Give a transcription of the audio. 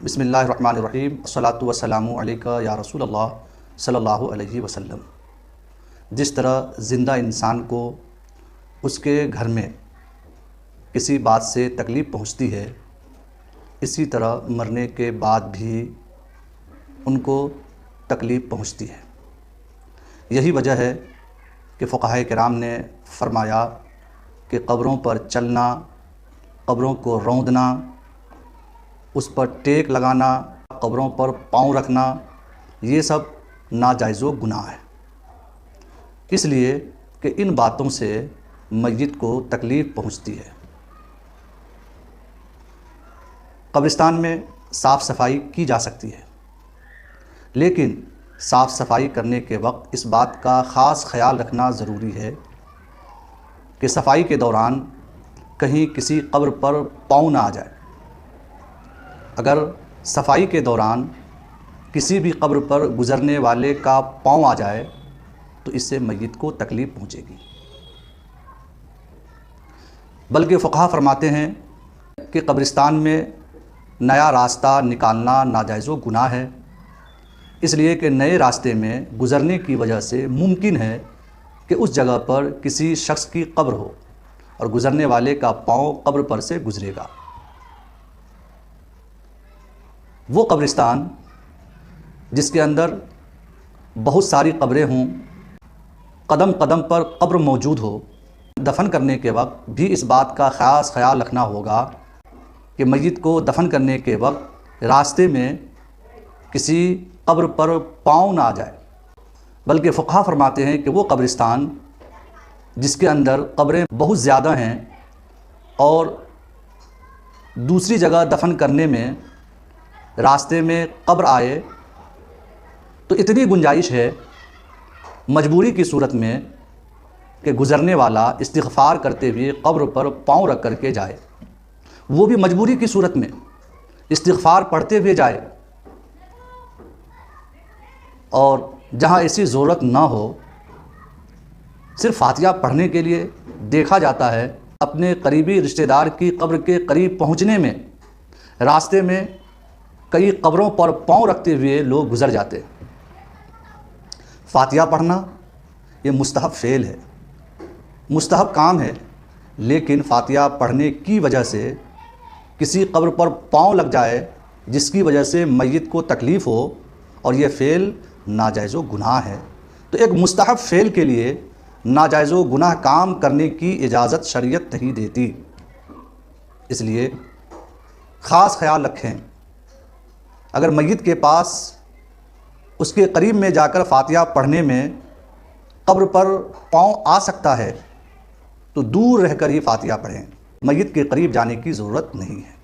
بسم اللہ الرحمن الرحیم الصلاۃ والسلام علیکہ یا رسول اللہ صلی اللہ علیہ وسلم۔ جس طرح زندہ انسان کو اس کے گھر میں کسی بات سے تکلیف پہنچتی ہے، اسی طرح مرنے کے بعد بھی ان کو تکلیف پہنچتی ہے۔ یہی وجہ ہے کہ فقہائے کرام نے فرمایا کہ قبروں پر چلنا، قبروں کو روندنا، اس پر ٹیک لگانا، قبروں پر پاؤں رکھنا، یہ سب ناجائز و گناہ ہے، اس لیے کہ ان باتوں سے میت کو تکلیف پہنچتی ہے۔ قبرستان میں صاف صفائی کی جا سکتی ہے، لیکن صاف صفائی کرنے کے وقت اس بات کا خاص خیال رکھنا ضروری ہے کہ صفائی کے دوران کہیں کسی قبر پر پاؤں نہ آ جائے۔ اگر صفائی کے دوران کسی بھی قبر پر گزرنے والے کا پاؤں آ جائے تو اس سے میت کو تکلیف پہنچے گی۔ بلکہ فقہا فرماتے ہیں کہ قبرستان میں نیا راستہ نکالنا ناجائز و گناہ ہے، اس لیے کہ نئے راستے میں گزرنے کی وجہ سے ممکن ہے کہ اس جگہ پر کسی شخص کی قبر ہو اور گزرنے والے کا پاؤں قبر پر سے گزرے گا۔ وہ قبرستان جس کے اندر بہت ساری قبریں ہوں، قدم قدم پر قبر موجود ہو، دفن کرنے کے وقت بھی اس بات کا خاص خیال رکھنا ہوگا کہ میت کو دفن کرنے کے وقت راستے میں کسی قبر پر پاؤں نہ آ جائے۔ بلکہ فقہا فرماتے ہیں کہ وہ قبرستان جس کے اندر قبریں بہت زیادہ ہیں اور دوسری جگہ دفن کرنے میں راستے میں قبر آئے تو اتنی گنجائش ہے مجبوری کی صورت میں کہ گزرنے والا استغفار کرتے ہوئے قبر پر پاؤں رکھ کر کے جائے، وہ بھی مجبوری کی صورت میں استغفار پڑھتے ہوئے جائے، اور جہاں ایسی ضرورت نہ ہو صرف فاتحہ پڑھنے کے لیے دیکھا جاتا ہے اپنے قریبی رشتہ دار کی قبر کے قریب پہنچنے میں راستے میں کئی قبروں پر پاؤں رکھتے ہوئے لوگ گزر جاتے۔ فاتحہ پڑھنا یہ مستحب فعل ہے، مستحب کام ہے، لیکن فاتحہ پڑھنے کی وجہ سے کسی قبر پر پاؤں لگ جائے جس کی وجہ سے میت کو تکلیف ہو اور یہ فعل ناجائز و گناہ ہے، تو ایک مستحب فعل کے لیے ناجائز و گناہ کام کرنے کی اجازت شریعت نہیں دیتی۔ اس لیے خاص خیال رکھیں، اگر میت کے پاس اس کے قریب میں جا کر فاتحہ پڑھنے میں قبر پر پاؤں آ سکتا ہے تو دور رہ کر ہی فاتحہ پڑھیں، میت کے قریب جانے کی ضرورت نہیں ہے۔